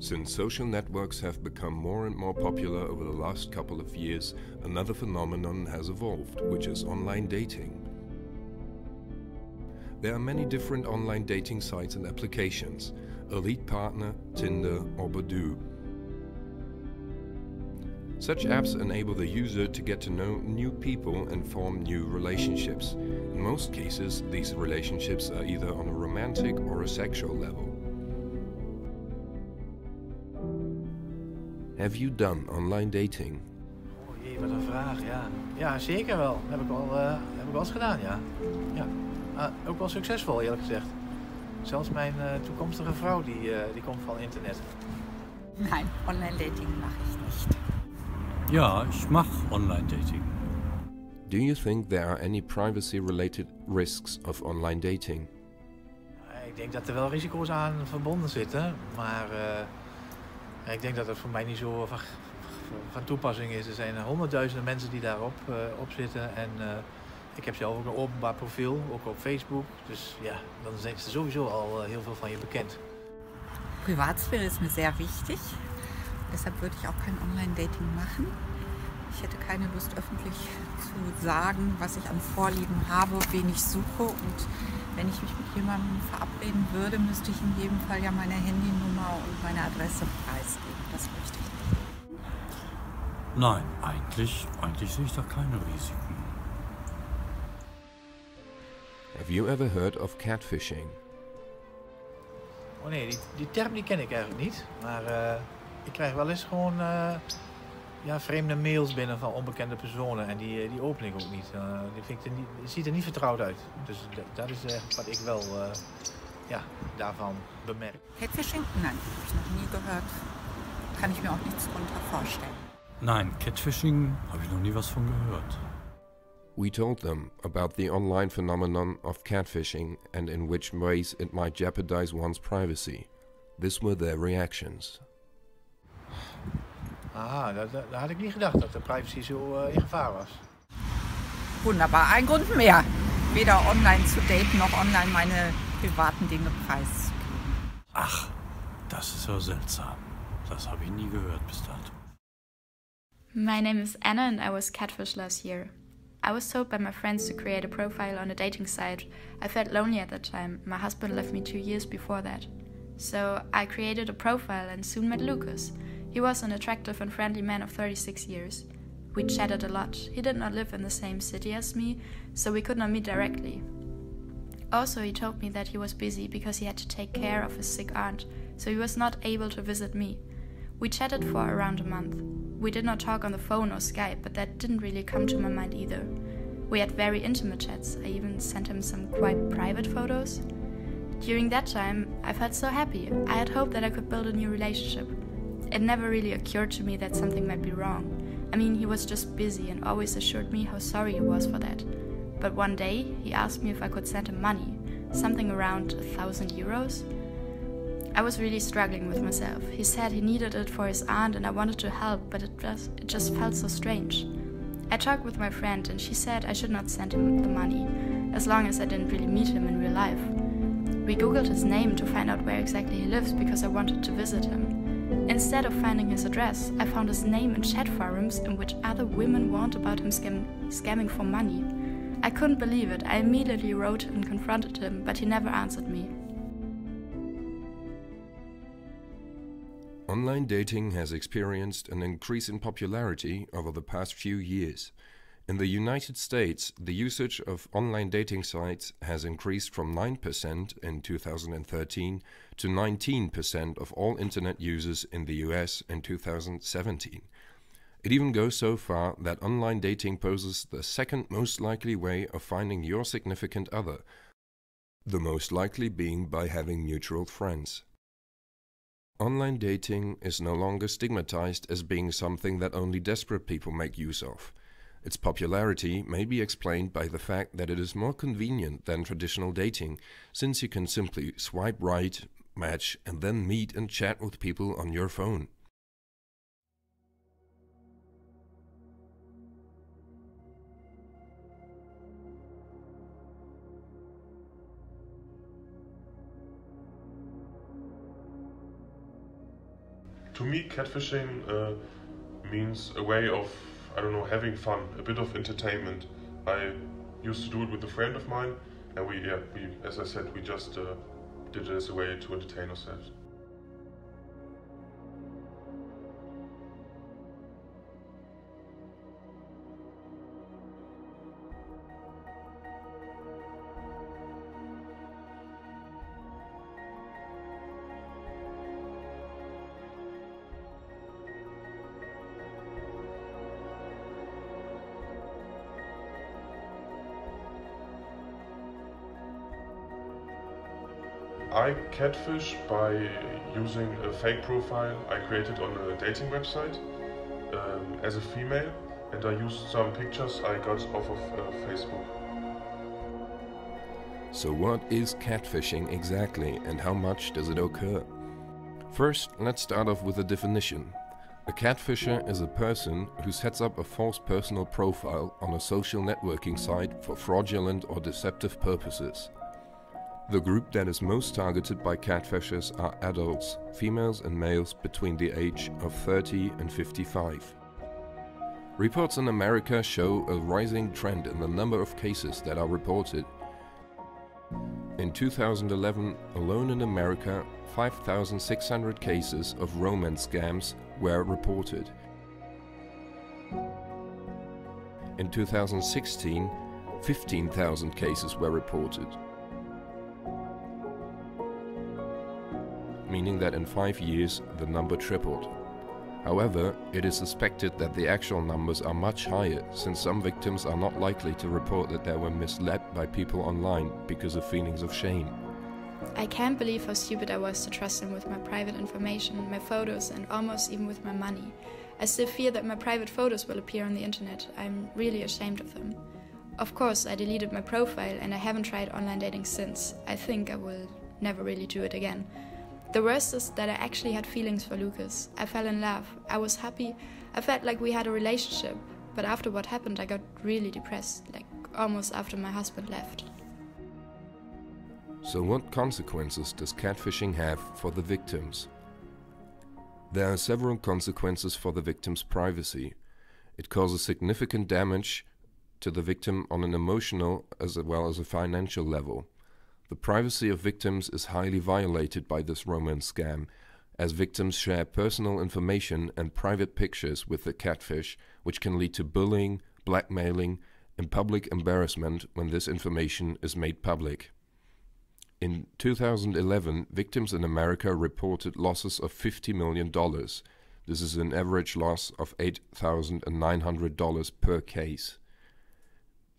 Since social networks have become more and more popular over the last couple of years, another phenomenon has evolved, which is online dating. There are many different online dating sites and applications: Elite Partner, Tinder or Badoo. Such apps enable the user to get to know new people and form new relationships. In most cases, these relationships are either on a romantic or a sexual level. Have you done online dating? Oh jee, wat een vraag, ja. Ja, zeker wel. Heb ik wel eens gedaan, ja. Ja. Ook wel succesvol, eerlijk gezegd. Zelfs mijn toekomstige vrouw, die komt van internet. Nein, Online-Dating mache ich nicht. Ja, ich mache Online-Dating. Do you think there are any privacy-related risks of online dating? Ik denk dat er wel risico's aan verbonden zitten, maar ik denk dat het voor mij niet zo van toepassing is. Er zijn honderdduizenden mensen die daarop op zitten en ik heb zelf ook een openbaar profiel, ook op Facebook. Dus ja, dan is er sowieso al heel veel van je bekend. Privatsphäre ist mir sehr wichtig. Deshalb würde ich auch kein Online-Dating machen. Ich hätte keine Lust, öffentlich zu sagen, was ich an Vorlieben habe, wen ich suche. Und wenn ich mich mit jemandem verabreden würde, müsste ich in jedem Fall ja meine Handynummer und meine Adresse preisgeben. Das möchte ich nicht. Nein, eigentlich sehe ich da keine Risiken. Have you ever heard of catfishing? Oh nee, die term die ken ik eigenlijk niet. Maar ik krijg wel eens gewoon vreemde mails binnen van onbekende personen. En die open ik ook niet. Die ziet er niet vertrouwd uit. Dus dat is wat ik wel daarvan bemerk. Catfishing? Nein, habe ich noch nie gehört. Kann ich mir auch nichts darunter vorstellen. Nein, Catfishing habe ich noch nie was von gehört. We told them about the online phenomenon of catfishing and in which ways it might jeopardize one's privacy. These were their reactions. Aha, daar had ik niet gedacht dat de privacy zo in gevaar was. Wunderbar, ein Grund mehr. Weder online zu daten noch online meine privaten Dinge preiszugeben. Ach, das ist ja seltsam. Das habe ich nie gehört bis dato. My name is Anna and I was catfished last year. I was told by my friends to create a profile on a dating site. I felt lonely at that time. My husband left me 2 years before that. So I created a profile and soon met Lucas. He was an attractive and friendly man of 36 years. We chatted a lot. He did not live in the same city as me, so we could not meet directly. Also, he told me that he was busy because he had to take care of his sick aunt, so he was not able to visit me. We chatted for around a month. We did not talk on the phone or Skype, but that didn't really come to my mind either. We had very intimate chats. I even sent him some quite private photos. During that time, I felt so happy. I had hoped that I could build a new relationship. It never really occurred to me that something might be wrong. I mean, he was just busy and always assured me how sorry he was for that. But one day, he asked me if I could send him money, something around 1,000 euros. I was really struggling with myself. He said he needed it for his aunt and I wanted to help, but it just felt so strange. I talked with my friend and she said I should not send him the money, as long as I didn't really meet him in real life. We googled his name to find out where exactly he lives because I wanted to visit him. Instead of finding his address, I found his name in chat forums in which other women warned about him scamming for money. I couldn't believe it. I immediately wrote and confronted him, but he never answered me. Online dating has experienced an increase in popularity over the past few years. In the United States, the usage of online dating sites has increased from 9% in 2013 to 19% of all internet users in the US in 2017. It even goes so far that online dating poses the second most likely way of finding your significant other, the most likely being by having mutual friends. Online dating is no longer stigmatized as being something that only desperate people make use of. Its popularity may be explained by the fact that it is more convenient than traditional dating, since you can simply swipe right, match, and then meet and chat with people on your phone. To me, catfishing means a way of, I don't know, having fun, a bit of entertainment. I used to do it with a friend of mine, and we, as I said, we just did it as a way to entertain ourselves. I catfish by using a fake profile I created on a dating website as a female, and I used some pictures I got off of Facebook. So what is catfishing exactly and how much does it occur? First, let's start off with a definition. A catfisher is a person who sets up a false personal profile on a social networking site for fraudulent or deceptive purposes. The group that is most targeted by catfishers are adults, females and males between the age of 30 and 55. Reports in America show a rising trend in the number of cases that are reported. In 2011, alone in America, 5,600 cases of romance scams were reported. In 2016, 15,000 cases were reported, meaning that in 5 years the number tripled. However, it is suspected that the actual numbers are much higher, since some victims are not likely to report that they were misled by people online because of feelings of shame. I can't believe how stupid I was to trust them with my private information, my photos, and almost even with my money. I still fear that my private photos will appear on the internet. I'm really ashamed of them. Of course, I deleted my profile and I haven't tried online dating since. I think I will never really do it again. The worst is that I actually had feelings for Lucas. I fell in love. I was happy. I felt like we had a relationship. But after what happened, I got really depressed, like almost after my husband left. So what consequences does catfishing have for the victims? There are several consequences for the victim's privacy. It causes significant damage to the victim on an emotional as well as a financial level. The privacy of victims is highly violated by this romance scam, as victims share personal information and private pictures with the catfish, which can lead to bullying, blackmailing, and public embarrassment when this information is made public. In 2011, victims in America reported losses of $50 million. This is an average loss of $8,900 per case.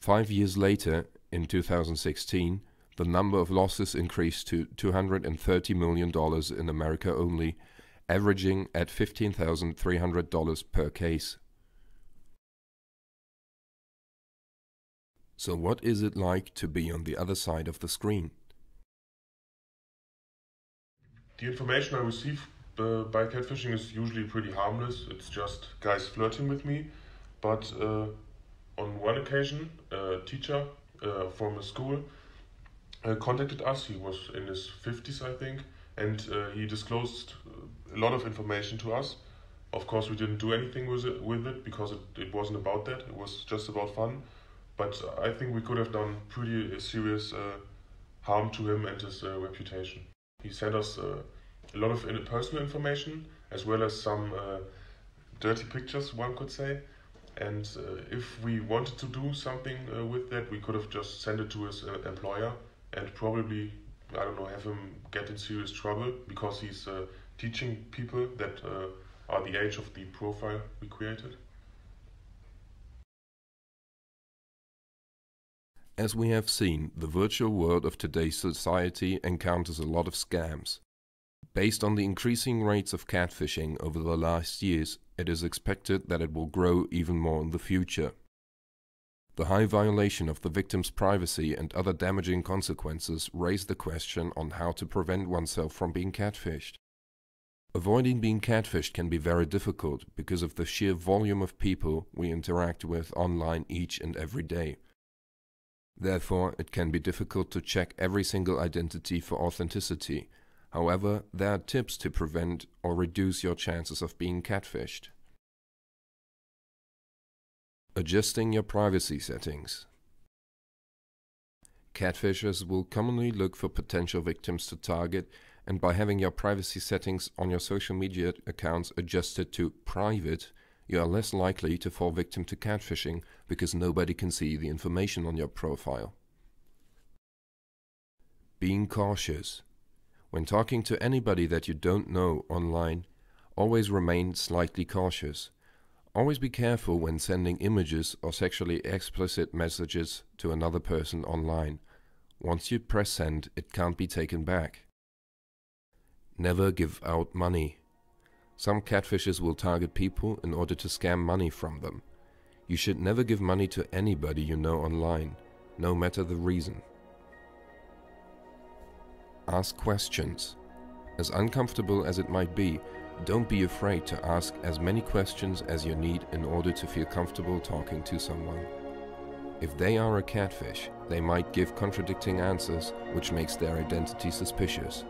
5 years later, in 2016, the number of losses increased to $230 million in America only, averaging at $15,300 per case. So what is it like to be on the other side of the screen? The information I receive by catfishing is usually pretty harmless. It's just guys flirting with me. But on one occasion, a teacher from a school contacted us. He was in his 50s, I think, and he disclosed a lot of information to us. Of course, we didn't do anything with it because it wasn't about that. It was just about fun. But I think we could have done pretty serious harm to him and his reputation. He sent us a lot of personal information, as well as some dirty pictures, one could say. And if we wanted to do something with that, we could have just sent it to his employer and probably, I don't know, have him get in serious trouble because he's teaching people that are the age of the profile we created. As we have seen, the virtual world of today's society encounters a lot of scams. Based on the increasing rates of catfishing over the last years, it is expected that it will grow even more in the future. The high violation of the victim's privacy and other damaging consequences raise the question on how to prevent oneself from being catfished. Avoiding being catfished can be very difficult because of the sheer volume of people we interact with online each and every day. Therefore, it can be difficult to check every single identity for authenticity. However, there are tips to prevent or reduce your chances of being catfished. Adjusting your privacy settings. Catfishers will commonly look for potential victims to target, and by having your privacy settings on your social media accounts adjusted to private, you are less likely to fall victim to catfishing because nobody can see the information on your profile. Being cautious. When talking to anybody that you don't know online, always remain slightly cautious. Always be careful when sending images or sexually explicit messages to another person online. Once you press send, it can't be taken back. Never give out money. Some catfishers will target people in order to scam money from them. You should never give money to anybody you know online, no matter the reason. Ask questions. As uncomfortable as it might be, don't be afraid to ask as many questions as you need in order to feel comfortable talking to someone. If they are a catfish, they might give contradicting answers, which makes their identity suspicious.